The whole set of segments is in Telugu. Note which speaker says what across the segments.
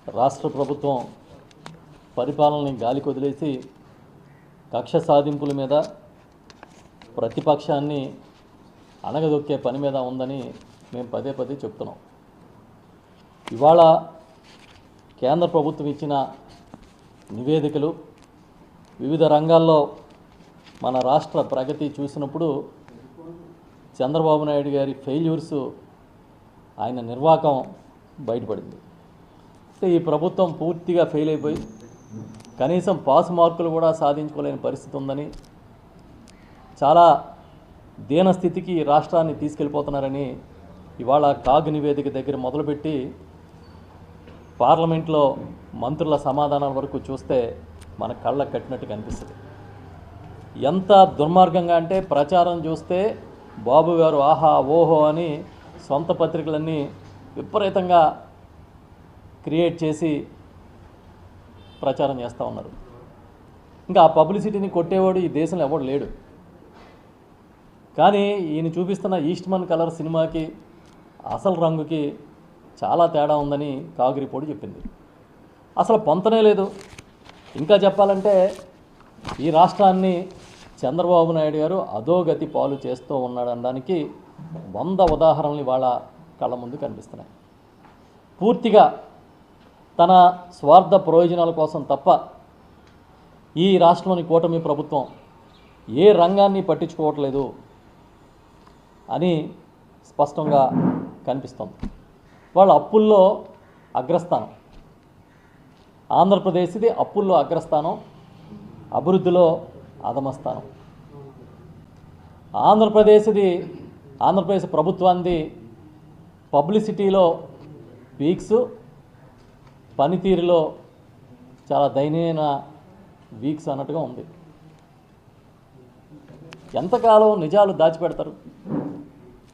Speaker 1: రాష్ట్ర ప్రభుత్వం పరిపాలనని గాలికి వదిలేసి కక్ష సాధింపుల మీద ప్రతిపక్షాన్ని అణగదొక్కే పని మీద ఉందని మేము పదే పదే చెప్తున్నాం. ఇవాళ కేంద్ర ప్రభుత్వం ఇచ్చిన నివేదికలు వివిధ రంగాల్లో మన రాష్ట్ర ప్రగతి చూసినప్పుడు చంద్రబాబు నాయుడు గారి ఫెయిల్యూర్స్, ఆయన నిర్వాకం బయటపడింది. ఈ ప్రభుత్వం పూర్తిగా ఫెయిల్ అయిపోయి కనీసం పాస్ మార్కులు కూడా సాధించుకోలేని పరిస్థితి ఉందని, చాలా దీనస్థితికి రాష్ట్రాన్ని తీసుకెళ్ళిపోతున్నారని ఇవాళ కాగ్ నివేదిక దగ్గర మొదలుపెట్టి పార్లమెంట్లో మంత్రుల సమాధానాల వరకు చూస్తే మన కళ్ళకు కట్టినట్టు కనిపిస్తుంది. ఎంత దుర్మార్గంగా అంటే ప్రచారం చూస్తే బాబు గారు ఆహా ఓహో అని సొంత పత్రికలన్నీ విపరీతంగా క్రియేట్ చేసి ప్రచారం చేస్తూ ఉన్నారు. ఇంకా ఆ పబ్లిసిటీని కొట్టేవాడు ఈ దేశంలో ఎవడు లేడు. కానీ ఈయన చూపిస్తున్న ఈస్ట్మన్ కలర్ సినిమాకి అసలు రంగుకి చాలా తేడా ఉందని కాగ్ రిపోర్ట్ చెప్పింది. అసలు పొంతనే లేదు. ఇంకా చెప్పాలంటే ఈ రాష్ట్రాన్ని చంద్రబాబు నాయుడు గారు అధోగతి పాలు చేస్తూ ఉన్నాడనడానికి 100 ఉదాహరణలు వాళ్ళ కళ్ళ ముందు కనిపిస్తున్నాయి. పూర్తిగా తన స్వార్థ ప్రయోజనాల కోసం తప్ప ఈ రాష్ట్రంలోని కూటమి ప్రభుత్వం ఏ రంగాన్ని పట్టించుకోవట్లేదు అని స్పష్టంగా కనిపిస్తుంది. వాళ్ళ అప్పుల్లో అగ్రస్థానం, ఆంధ్రప్రదేశ్ది అప్పుల్లో అగ్రస్థానం, అభివృద్ధిలో అధమస్థానం. ఆంధ్రప్రదేశ్ ప్రభుత్వాన్ని పబ్లిసిటీలో వీక్స్, పనితీరులో చాలా దయనీయమైన వీక్స్ అన్నట్టుగా ఉంది. ఎంతకాలం నిజాలు దాచిపెడతారు?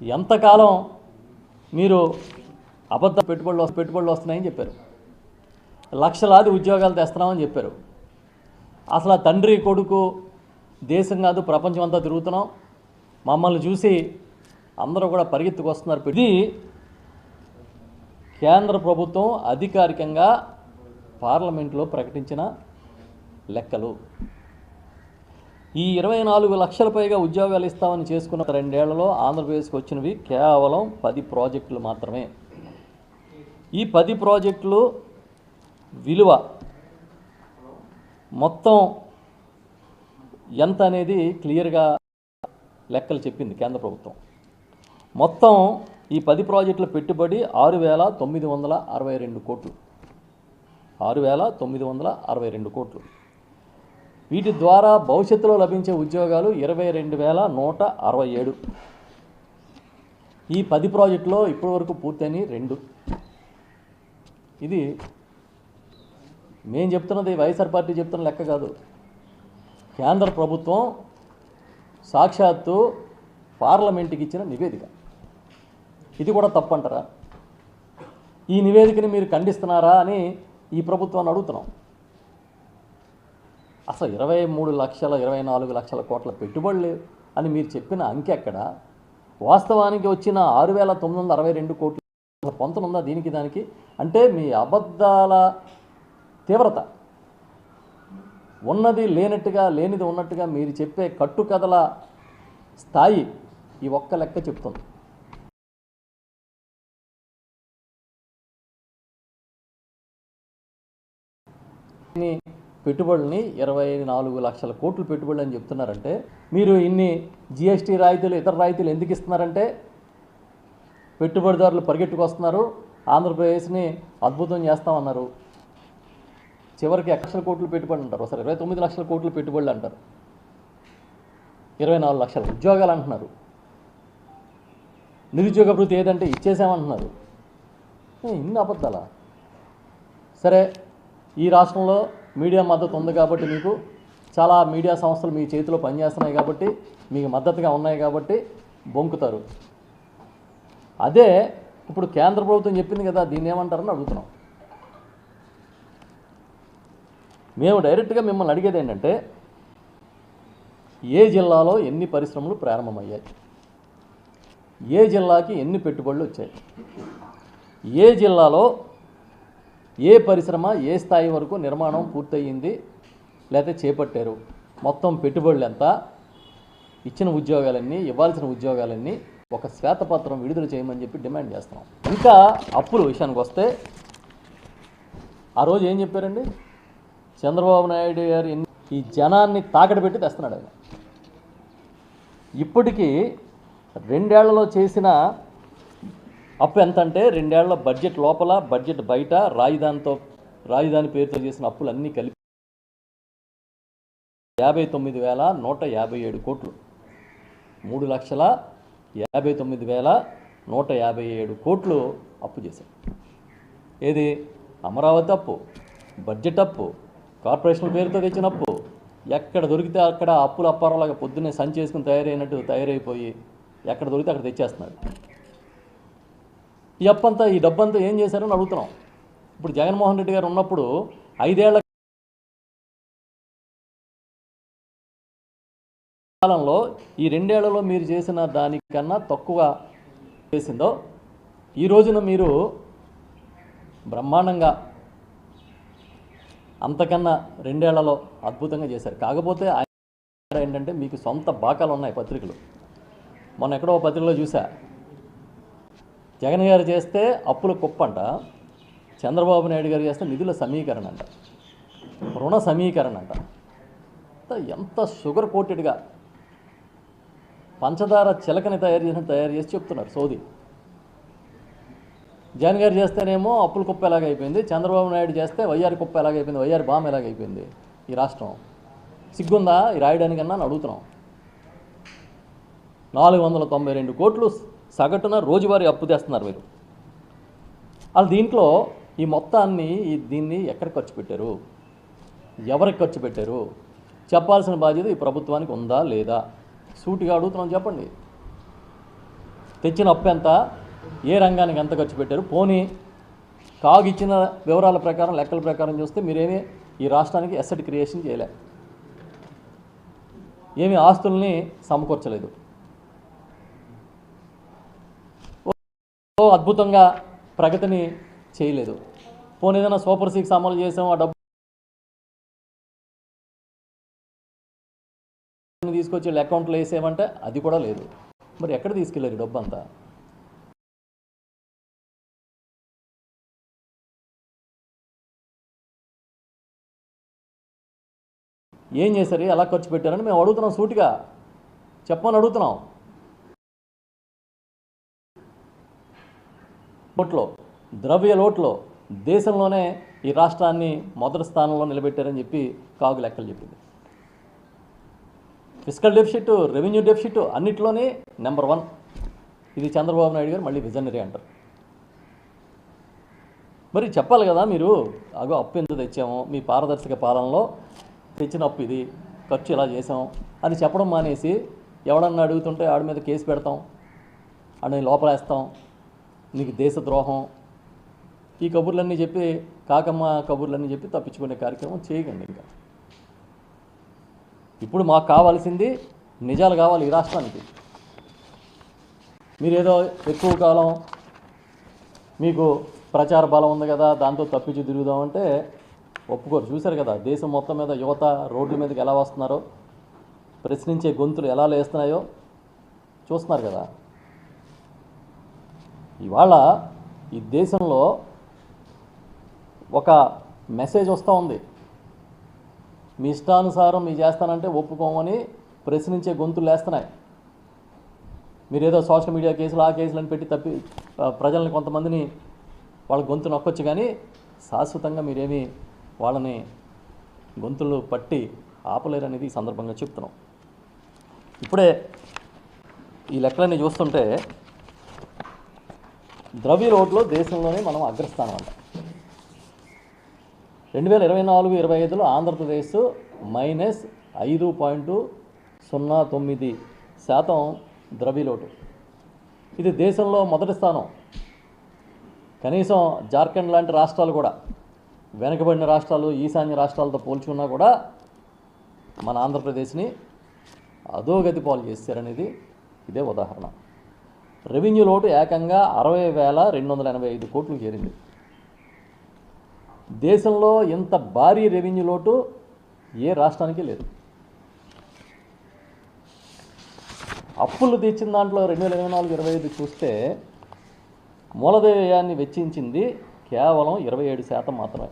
Speaker 1: ఎంతకాలం మీరు అబద్ధ పెట్టుబడులు వస్తున్నాయని చెప్పారు, లక్షలాది ఉద్యోగాలు తెస్తున్నామని చెప్పారు. అసలు ఆ తండ్రి కొడుకు దేశం కాదు ప్రపంచం అంతా తిరుగుతున్నాం, మమ్మల్ని చూసి అందరూ కూడా పరిగెత్తుకు వస్తున్నారు. ఇది కేంద్ర ప్రభుత్వం అధికారికంగా పార్లమెంట్లో ప్రకటించిన లెక్కలు. ఈ 24 లక్షల పైగా ఉద్యోగాలు ఇస్తామని చేసుకున్న 2 ఏళ్లలో ఆంధ్రప్రదేశ్కి వచ్చినవి కేవలం 10 ప్రాజెక్టులు మాత్రమే. ఈ 10 ప్రాజెక్టులు విలువ మొత్తం ఎంత అనేది క్లియర్గా లెక్కలు చెప్పింది కేంద్ర ప్రభుత్వం. మొత్తం ఈ 10 ప్రాజెక్టుల పెట్టుబడి 6,962 కోట్లు. 6,962 కోట్లు. వీటి ద్వారా భవిష్యత్తులో లభించే ఉద్యోగాలు 22,167. ఈ 10 ప్రాజెక్టులో ఇప్పటి వరకు పూర్తయినవి 2. ఇది మేము చెప్తున్నది, వైఎస్ఆర్ పార్టీ చెప్తున్న లెక్క కాదు. కేంద్ర ప్రభుత్వం సాక్షాత్తు పార్లమెంట్కి ఇచ్చిన నివేదిక. ఇది కూడా తప్పంటారా? ఈ నివేదికని మీరు ఖండిస్తున్నారా అని ఈ ప్రభుత్వాన్ని అడుగుతున్నాం. అసలు 24 లక్షల కోట్ల పెట్టుబడులు అని మీరు చెప్పిన అంకె ఎక్కడ? వాస్తవానికి వచ్చిన 6,962 కోట్లు పొంతనుందా దీనికి దానికి? అంటే మీ అబద్ధాల తీవ్రత, ఉన్నది లేనట్టుగా లేనిది ఉన్నట్టుగా మీరు చెప్పే కట్టుకథల స్థాయి ఈ ఒక్క లెక్క చెప్తుంది. పెట్టుబడుల్ని 24 లక్షల కోట్లు పెట్టుబడులు అని చెప్తున్నారంటే, మీరు ఇన్ని జిఎస్టీ రాయితీలు ఇతర రాయితీలు ఎందుకు ఇస్తున్నారంటే పెట్టుబడిదారులు పరిగెట్టుకొస్తున్నారు, ఆంధ్రప్రదేశ్ని అద్భుతం చేస్తామన్నారు. చివరికి 1 లక్షల కోట్లు పెట్టుబడి అంటారు, ఒకసారి 29 లక్షల కోట్లు పెట్టుబడులు అంటారు, 24 లక్షల ఉద్యోగాలు అంటున్నారు. నిరుద్యోగ భృతి ఏదంటే ఇచ్చేసామంటున్నారు. ఇన్ని అబద్ధాలా? సరే, ఈ రాష్ట్రంలో మీడియా మద్దతు ఉంది కాబట్టి, మీకు చాలా మీడియా సంస్థలు మీ చేతిలో పనిచేస్తున్నాయి కాబట్టి, మీకు మద్దతుగా ఉన్నాయి కాబట్టి బొంకుతారు. అదే ఇప్పుడు కేంద్ర ప్రభుత్వం చెప్పింది కదా, దీన్ని ఏమంటారని అడుగుతున్నాం. మేము డైరెక్ట్గా మిమ్మల్ని అడిగేది ఏంటంటే, ఏ జిల్లాలో ఎన్ని పరిశ్రమలు ప్రారంభమయ్యాయి, ఏ జిల్లాకి ఎన్ని పెట్టుబడులు వచ్చాయి, ఏ జిల్లాలో ఏ పరిశ్రమ ఏ స్థాయి వరకు నిర్మాణం పూర్తయింది లేకపోతే చేపట్టారు, మొత్తం పెట్టుబడులు ఎంత, ఇచ్చిన ఉద్యోగాలన్నీ, ఇవ్వాల్సిన ఉద్యోగాలన్నీ ఒక శ్వేతపత్రం విడుదల చేయమని చెప్పి డిమాండ్ చేస్తున్నాం. ఇంకా అప్పుల విషయానికి వస్తే ఆ రోజు ఏం చెప్పారండి, చంద్రబాబు నాయుడు గారు ఈ జనాన్ని తాకట పెట్టి తెస్తున్నాడు ఆయన. ఇప్పటికీ 2 ఏళ్లలో చేసిన అప్పు ఎంత అంటే 2 ఏళ్ల బడ్జెట్ లోపల బడ్జెట్ బయట రాజధాని పేరుతో చేసిన అప్పులన్నీ కలిపి 59,157 కోట్లు, 3,59,157 కోట్లు అప్పు చేశారు. ఏది అమరావతి అప్పు, బడ్జెట్ అప్పు, కార్పొరేషన్ పేరుతో తెచ్చిన అప్పు, ఎక్కడ దొరికితే అక్కడ అప్పుల అప్పారాలాగా పొద్దున్నే సంచి చేసుకుని తయారైపోయి ఎక్కడ దొరికితే అక్కడ తెచ్చేస్తున్నాడు. ఈ అప్పంతా ఈ డబ్బంతా ఏం చేశారని అడుగుతున్నాం. ఇప్పుడు జగన్మోహన్ రెడ్డి గారు ఉన్నప్పుడు 5 ఏళ్ల కాలంలో ఈ 2 ఏళ్లలో మీరు చేసిన దానికన్నా తక్కువ చేసిందో ఈ రోజున మీరు బ్రహ్మాండంగా అంతకన్నా 2 ఏళ్లలో అద్భుతంగా చేశారు. కాకపోతే ఆయన ఏంటంటే మీకు సొంత బాకాలు ఉన్నాయి పత్రికలు. మొన్న ఎక్కడో పత్రికలో చూసా, జగన్ గారు చేస్తే అప్పుల కుప్పంట, చంద్రబాబు నాయుడు గారు చేస్తే నిధుల సమీకరణ అంట, రుణ సమీకరణ అంట. ఎంత షుగర్ కోటెడ్గా పంచదార చిలకని తయారు చేసి చెప్తున్నారు సోది. జగన్ గారు చేస్తేనేమో అప్పుల కుప్ప ఎలాగైపోయింది, చంద్రబాబు నాయుడు చేస్తే వయ్యారి కుప్ప ఎలాగైపోయింది, వయ్యారి బామ్ ఎలాగైపోయింది. ఈ రాష్ట్రం సిగ్గుందా ఈ రాయడానికన్నా అని అడుగుతున్నాం. 492 కోట్లు సగటున రోజువారీ అప్పు తెస్తున్నారు మీరు. వాళ్ళు దీంట్లో ఈ మొత్తాన్ని దీన్ని ఎక్కడ ఖర్చు పెట్టారు, ఎవరికి ఖర్చు పెట్టారు చెప్పాల్సిన బాధ్యత ఈ ప్రభుత్వానికి ఉందా లేదా? సూటిగా అడుగుతున్నాం, చెప్పండి. తెచ్చిన అప్పు ఎంత, ఏ రంగానికి ఎంత ఖర్చు పెట్టారు? పోనీ కాగు ఇచ్చిన వివరాల ప్రకారం, లెక్కల ప్రకారం చూస్తే మీరేమీ ఈ రాష్ట్రానికి అసెట్ క్రియేషన్ చేయలే, ఏమీ ఆస్తుల్ని సమకూర్చలేదు, అద్భుతంగా ప్రగతిని చేయలేదు. పోనీ ఏదైనా సూపర్ 6 అమలు చేసాం, ఆ డబ్బు తీసుకొచ్చి అకౌంట్లో వేసేయమంటే అది కూడా లేదు. మరి ఎక్కడ తీసుకెళ్ళారు డబ్బు అంతా? ఏం చేశారు, ఎలా ఖర్చు పెట్టారని మేము అడుగుతున్నాం, సూటిగా చెప్పమని అడుగుతున్నాం. ద్రవ్య లోట్లో దేశంలోనే ఈ రాష్ట్రాన్ని మొదటి స్థానంలో నిలబెట్టారని చెప్పి కాగు లెక్కలు చెప్పింది. ఫిస్కల్ డెఫిసిట్, రెవెన్యూ డెఫిసిట్ అన్నిట్లోనే నెంబర్ 1. ఇది చంద్రబాబు నాయుడు గారు మళ్ళీ విజనరీ అంటారు. మరి చెప్పాలి కదా మీరు, అగో అప్పు ఎంత తెచ్చాము, మీ పారదర్శక పాలనలో తెచ్చిన అప్పు ఇది, ఖర్చు ఇలా చేసాం అని చెప్పడం మానేసి ఎవడన్నా అడుగుతుంటే ఆడి మీద కేసు పెడతాం, ఆడిని లోపలేస్తాం, నీకు దేశద్రోహం, ఈ కబుర్లన్నీ చెప్పి కాకమ్మ కబుర్లన్నీ చెప్పి తప్పించుకునే కార్యక్రమం చేయకండి. ఇంకా ఇప్పుడు మాకు కావాల్సింది నిజాలు కావాలి ఈ రాష్ట్రానికి. మీరేదో ఎక్కువ కాలం మీకు ప్రచార బలం ఉంది కదా దాంతో తప్పించి తిరుగుదామంటే ఒప్పుకోరు. చూశారు కదా దేశం మొత్తం మీద యువత రోడ్ల మీదకి ఎలా వస్తున్నారో, ప్రశ్నించే గొంతులు ఎలా లేస్తున్నాయో చూస్తున్నారు కదా. ఇవాళ ఈ దేశంలో ఒక మెసేజ్ వస్తూ ఉంది, మీ ఇష్టానుసారం మీ చేస్తానంటే ఒప్పుకోమని ప్రశ్నించే గొంతులు లేస్తున్నాయి. మీరేదో సోషల్ మీడియా కేసులు ఆ కేసులను పెట్టి ప్రజల్ని కొంతమందిని వాళ్ళ గొంతు నొక్కొచ్చు, కానీ శాశ్వతంగా మీరేమీ వాళ్ళని గొంతులు పట్టి ఆపలేరనేది ఈ సందర్భంగా చెప్తున్నాం. ఇప్పుడే ఈ లెక్కలన్నీ చూస్తుంటే ద్రవ్య లోటులో దేశంలోనే మనం అగ్రస్థానం అంట. 2024-25లో ఆంధ్రప్రదేశ్ -5.09% ద్రవ్య లోటు. ఇది దేశంలో మొదటి స్థానం. కనీసం జార్ఖండ్ లాంటి రాష్ట్రాలు కూడా, వెనుకబడిన రాష్ట్రాలు, ఈశాన్య రాష్ట్రాలతో పోల్చుకున్నా కూడా మన ఆంధ్రప్రదేశ్ని అధోగతి పాలు చేశారనేది ఇదే ఉదాహరణ. రెవెన్యూ లోటు ఏకంగా 60,285 కోట్లు చేరింది. దేశంలో ఇంత భారీ రెవెన్యూ లోటు ఏ రాష్ట్రానికి లేదు. అప్పులు తెచ్చిన దాంట్లో 2024-25 చూస్తే మూలధన వ్యయాన్ని వెచ్చించింది కేవలం 27% మాత్రమే.